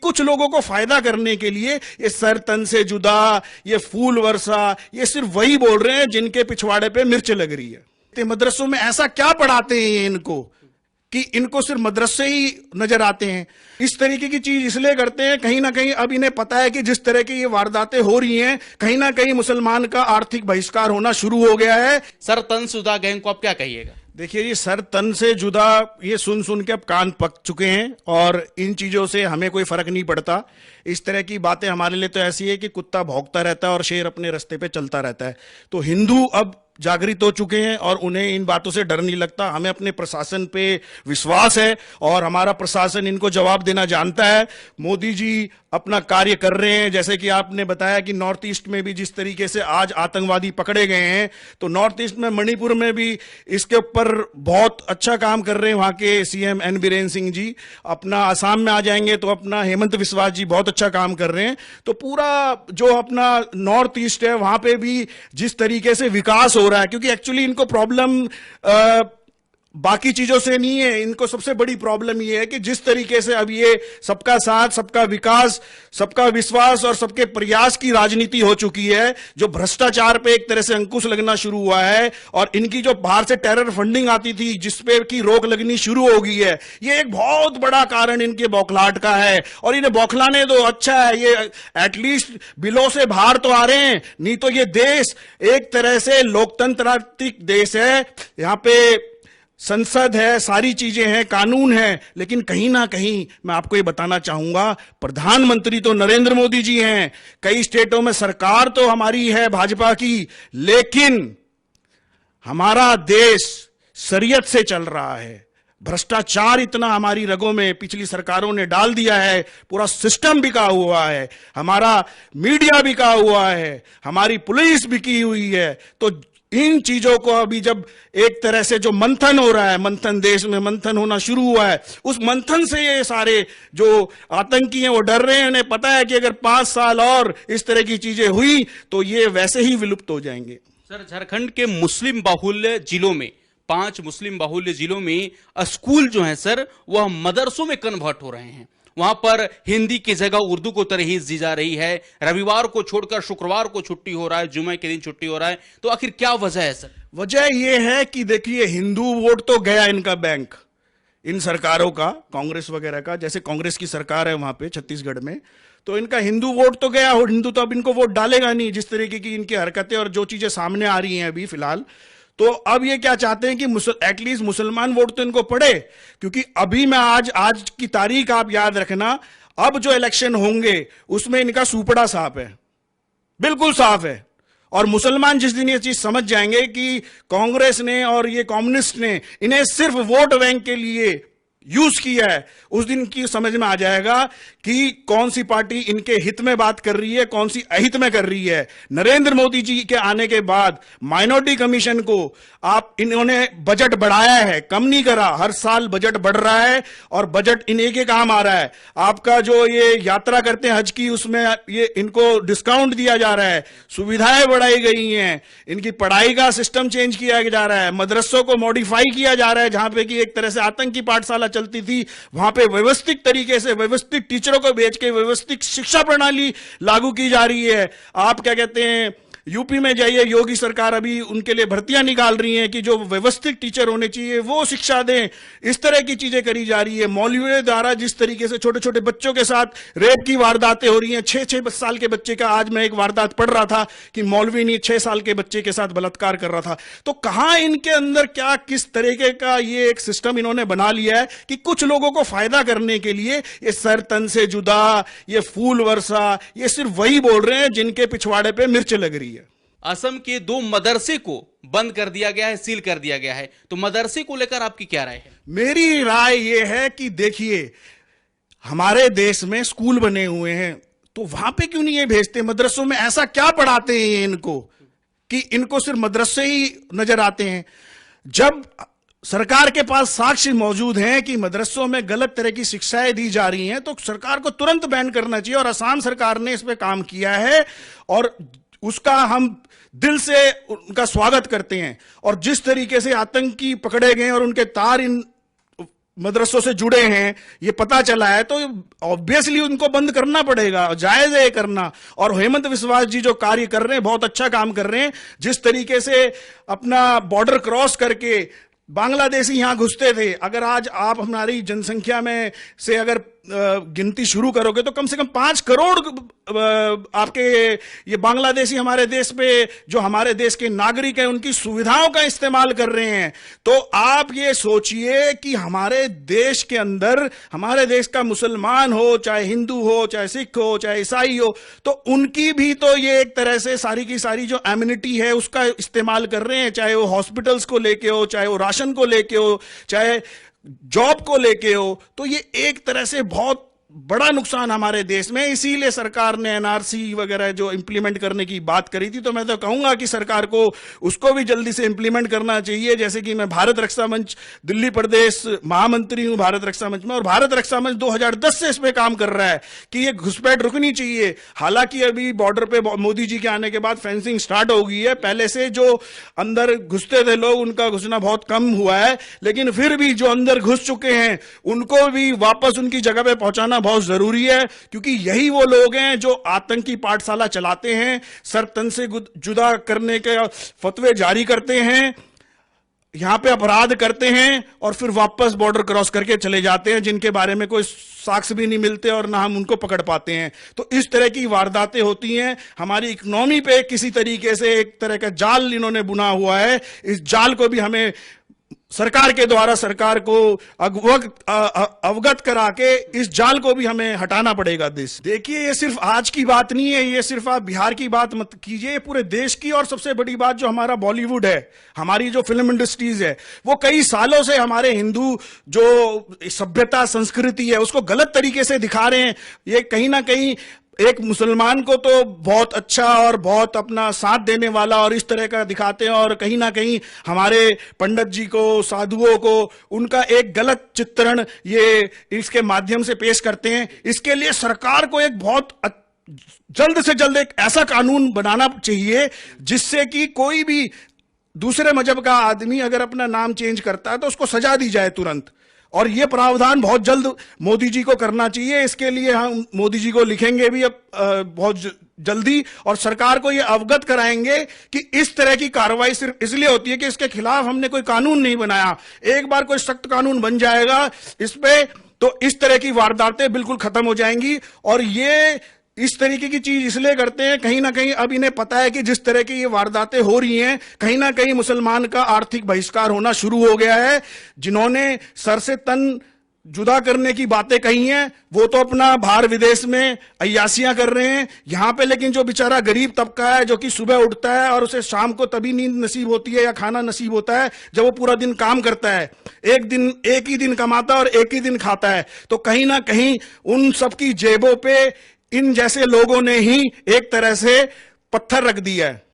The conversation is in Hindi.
कुछ लोगों को फायदा करने के लिए ये सर तन से जुदा, ये फूल वर्षा, ये सिर्फ वही बोल रहे हैं जिनके पिछवाड़े पे मिर्च लग रही है। मदरसों में ऐसा क्या पढ़ाते हैं इनको कि इनको सिर्फ मदरसे ही नजर आते हैं। इस तरीके की चीज इसलिए करते हैं, कहीं ना कहीं अब इन्हें पता है कि जिस तरह की ये वारदातें हो रही हैं, कहीं ना कहीं मुसलमान का आर्थिक बहिष्कार होना शुरू हो गया है। सर तन से जुदा गैंग को आप क्या कहिएगा? देखिए जी, सर तन से जुदा ये सुन सुन के अब कान पक चुके हैं और इन चीजों से हमें कोई फर्क नहीं पड़ता। इस तरह की बातें हमारे लिए तो ऐसी है कि कुत्ता भौंकता रहता है और शेर अपने रास्ते पे चलता रहता है। तो हिंदू अब जागृत हो चुके हैं और उन्हें इन बातों से डर नहीं लगता। हमें अपने प्रशासन पे विश्वास है और हमारा प्रशासन इनको जवाब देना जानता है। मोदी जी अपना कार्य कर रहे हैं। जैसे कि आपने बताया कि नॉर्थ ईस्ट में भी जिस तरीके से आज आतंकवादी पकड़े गए हैं, तो नॉर्थ ईस्ट में मणिपुर में भी इसके ऊपर बहुत अच्छा काम कर रहे हैं वहां के सीएम एन बीरेन सिंह जी। अपना असम में आ जाएंगे तो अपना हेमंत विश्वास जी बहुत अच्छा काम कर रहे हैं। तो पूरा जो अपना नॉर्थ ईस्ट है वहां पे भी जिस तरीके से विकास हो रहा है, क्योंकि एक्चुअली इनको प्रॉब्लम बाकी चीजों से नहीं है, इनको सबसे बड़ी प्रॉब्लम यह है कि जिस तरीके से अब ये सबका साथ, सबका विकास, सबका विश्वास और सबके प्रयास की राजनीति हो चुकी है, जो भ्रष्टाचार पे एक तरह से अंकुश लगना शुरू हुआ है और इनकी जो बाहर से टेरर फंडिंग आती थी जिसपे की रोक लगनी शुरू हो गई है, ये एक बहुत बड़ा कारण इनके बौखलाहट का है। और इन्हें बौखलाने दो, अच्छा है, ये एटलीस्ट बिलों से बाहर तो आ रहे हैं, नहीं तो ये देश एक तरह से लोकतंत्रात्मक देश है, यहां पे संसद है, सारी चीजें हैं, कानून है, लेकिन कहीं ना कहीं मैं आपको ये बताना चाहूंगा, प्रधानमंत्री तो नरेंद्र मोदी जी हैं, कई स्टेटों में सरकार तो हमारी है भाजपा की, लेकिन हमारा देश शरीयत से चल रहा है। भ्रष्टाचार इतना हमारी रगों में पिछली सरकारों ने डाल दिया है, पूरा सिस्टम बिका हुआ है, हमारा मीडिया बिका हुआ है, हमारी पुलिस बिकी हुई है। तो इन चीजों को अभी जब एक तरह से जो मंथन हो रहा है, मंथन देश में मंथन होना शुरू हुआ है, उस मंथन से ये सारे जो आतंकी हैं वो डर रहे हैं। उन्हें पता है कि अगर 5 साल और इस तरह की चीजें हुई तो ये वैसे ही विलुप्त हो जाएंगे। सर, झारखंड के मुस्लिम बाहुल्य जिलों में, 5 मुस्लिम बाहुल्य जिलों में स्कूल जो है सर वह मदरसों में कन्वर्ट हो रहे हैं। वहां पर हिंदी की जगह उर्दू को तरहीज दी जा रही है। रविवार को छोड़कर शुक्रवार को छुट्टी हो रहा है, जुमे के दिन छुट्टी हो रहा है। तो आखिर क्या वजह है सर? वजह यह है कि देखिए, हिंदू वोट तो गया इनका बैंक, इन सरकारों का, कांग्रेस वगैरह का। जैसे कांग्रेस की सरकार है वहां पे छत्तीसगढ़ में, तो इनका हिंदू वोट तो गया। हिंदू तो अब इनको वोट डालेगा नहीं, जिस तरीके की इनकी हरकतें और जो चीजें सामने आ रही हैं अभी फिलहाल। तो अब ये क्या चाहते हैं कि एटलीस्ट मुसलमान वोट तो इनको पड़े, क्योंकि अभी मैं आज की तारीख आप याद रखना, अब जो इलेक्शन होंगे उसमें इनका सुपड़ा साफ है, बिल्कुल साफ है। और मुसलमान जिस दिन ये चीज समझ जाएंगे कि कांग्रेस ने और ये कम्युनिस्ट ने इन्हें सिर्फ वोट बैंक के लिए यूज किया है, उस दिन की समझ में आ जाएगा कि कौन सी पार्टी इनके हित में बात कर रही है, कौन सी अहित में कर रही है। नरेंद्र मोदी जी के आने के बाद माइनॉरिटी कमीशन को आप इन्होंने बजट बढ़ाया है, कम नहीं करा। हर साल बजट बढ़ रहा है और बजट इन्हीं के काम आ रहा है। आपका जो ये यात्रा करते हैं हज की, उसमें ये इनको डिस्काउंट दिया जा रहा है, सुविधाएं बढ़ाई गई हैं, इनकी पढ़ाई का सिस्टम चेंज किया जा रहा है, मदरसों को मॉडिफाई किया जा रहा है। जहां पे कि एक तरह से आतंकी पाठशाला चलती थी, वहां पे व्यवस्थित तरीके से व्यवस्थित टीचरों को भेज के व्यवस्थित शिक्षा प्रणाली लागू की जा रही है। आप क्या कहते हैं, यूपी में जाइए, योगी सरकार अभी उनके लिए भर्तियां निकाल रही हैं कि जो व्यवस्थित टीचर होने चाहिए वो शिक्षा दें। इस तरह की चीजें करी जा रही है। मौलवियों द्वारा जिस तरीके से छोटे छोटे बच्चों के साथ रेप की वारदातें हो रही हैं, 6 साल के बच्चे का, आज मैं एक वारदात पढ़ रहा था कि मौलवी ने 6 साल के बच्चे के साथ बलात्कार कर रहा था। तो कहां इनके अंदर क्या किस तरीके का ये एक सिस्टम इन्होंने बना लिया है कि कुछ लोगों को फायदा करने के लिए ये सर तन से जुदा, ये फूल वर्षा, ये सिर्फ वही बोल रहे हैं जिनके पिछवाड़े पे मिर्च लग रही है। असम के 2 मदरसे को बंद कर दिया गया है, सील कर दिया गया है, तो मदरसे को लेकर आपकी क्या राय है? मेरी राय यह है कि देखिए, हमारे देश में स्कूल बने हुए हैं, तो वहां पे क्यों नहीं ये भेजते? मदरसों में ऐसा क्या पढ़ाते हैं इनको कि इनको सिर्फ मदरसे ही नजर आते हैं? जब सरकार के पास साक्ष्य मौजूद हैं कि मदरसों में गलत तरह की शिक्षाएं दी जा रही हैं, तो सरकार को तुरंत बैन करना चाहिए। और असम सरकार ने इस पे काम किया है और उसका हम दिल से उनका स्वागत करते हैं। और जिस तरीके से आतंकी पकड़े गए और उनके तार इन मदरसों से जुड़े हैं, ये पता चला है, तो ऑब्वियसली उनको बंद करना पड़ेगा, जायज है ये करना। और हेमंत विश्वास जी जो कार्य कर रहे हैं, बहुत अच्छा काम कर रहे हैं। जिस तरीके से अपना बॉर्डर क्रॉस करके बांग्लादेशी यहां घुसते थे, अगर आज आप हमारी जनसंख्या में से अगर गिनती शुरू करोगे तो कम से कम 5 करोड़ आपके ये बांग्लादेशी हमारे देश पे, जो हमारे देश के नागरिक हैं, उनकी सुविधाओं का इस्तेमाल कर रहे हैं। तो आप ये सोचिए कि हमारे देश के अंदर, हमारे देश का मुसलमान हो, चाहे हिंदू हो, चाहे सिख हो, चाहे ईसाई हो, तो उनकी भी तो ये एक तरह से सारी की सारी जो एम्यूनिटी है उसका इस्तेमाल कर रहे हैं, चाहे वो हॉस्पिटल्स को लेके हो, चाहे वो राशन को लेके हो, चाहे जॉब को लेके हो। तो ये एक तरह से बहुत बड़ा नुकसान हमारे देश में। इसीलिए सरकार ने एनआरसी वगैरह जो इंप्लीमेंट करने की बात करी थी, तो मैं तो कहूंगा कि सरकार को उसको भी जल्दी से इंप्लीमेंट करना चाहिए। जैसे कि मैं भारत रक्षा मंच दिल्ली प्रदेश महामंत्री हूं भारत रक्षा मंच में, और भारत रक्षा मंच 2010 से इस पे काम कर रहा है कि ये घुसपैठ रुकनी चाहिए। हालांकि अभी बॉर्डर पे मोदी जी के आने के बाद फेंसिंग स्टार्ट हो गई है, पहले से जो अंदर घुसते थे लोग उनका घुसना बहुत कम हुआ है, लेकिन फिर भी जो अंदर घुस चुके हैं उनको भी वापस उनकी जगह पे पहुंचाना बहुत जरूरी है, क्योंकि यही वो लोग हैं जो आतंकी पाठशाला चलाते हैं, सर तन से जुदा करने के फतवे जारी करते हैं, यहां पे अपराध करते हैं और फिर वापस बॉर्डर क्रॉस करके चले जाते हैं, जिनके बारे में कोई साक्ष्य भी नहीं मिलते और ना हम उनको पकड़ पाते हैं। तो इस तरह की वारदातें होती हैं। हमारी इकोनॉमी पे किसी तरीके से एक तरह का जाल इन्होंने बुना हुआ है। इस जाल को भी हमें सरकार के द्वारा सरकार को अवगत करा के इस जाल को भी हमें हटाना पड़ेगा देश। देखिए, ये सिर्फ आज की बात नहीं है, ये सिर्फ आप बिहार की बात मत कीजिए, पूरे देश की। और सबसे बड़ी बात, जो हमारा बॉलीवुड है, हमारी जो फिल्म इंडस्ट्रीज है, वो कई सालों से हमारे हिंदू जो सभ्यता संस्कृति है उसको गलत तरीके से दिखा रहे हैं। ये कहीं ना कहीं एक मुसलमान को तो बहुत अच्छा और बहुत अपना साथ देने वाला और इस तरह का दिखाते हैं, और कहीं ना कहीं हमारे पंडित जी को, साधुओं को, उनका एक गलत चित्रण ये इसके माध्यम से पेश करते हैं। इसके लिए सरकार को एक बहुत जल्द से जल्द एक ऐसा कानून बनाना चाहिए जिससे कि कोई भी दूसरे मजहब का आदमी अगर अपना नाम चेंज करता है तो उसको सजा दी जाए तुरंत। और ये प्रावधान बहुत जल्द मोदी जी को करना चाहिए। इसके लिए हम मोदी जी को लिखेंगे भी अब बहुत जल्दी, और सरकार को ये अवगत कराएंगे कि इस तरह की कार्रवाई सिर्फ इसलिए होती है कि इसके खिलाफ हमने कोई कानून नहीं बनाया। एक बार कोई सख्त कानून बन जाएगा इस पे, तो इस तरह की वारदातें बिल्कुल खत्म हो जाएंगी। और ये इस तरीके की चीज इसलिए करते हैं, कहीं ना कहीं अब इन्हें पता है कि जिस तरह की ये वारदातें हो रही हैं, कहीं ना कहीं मुसलमान का आर्थिक बहिष्कार होना शुरू हो गया है। जिन्होंने सर से तन जुदा करने की बातें कही हैं वो तो अपना बाहर विदेश में अय्यासियां कर रहे हैं। यहां पे लेकिन जो बेचारा गरीब तबका है, जो कि सुबह उठता है और उसे शाम को तभी नींद नसीब होती है या खाना नसीब होता है जब वो पूरा दिन काम करता है, एक ही दिन कमाता है और एक ही दिन खाता है, तो कहीं ना कहीं उन सबकी जेबों पे इन जैसे लोगों ने ही एक तरह से पत्थर रख दिया है।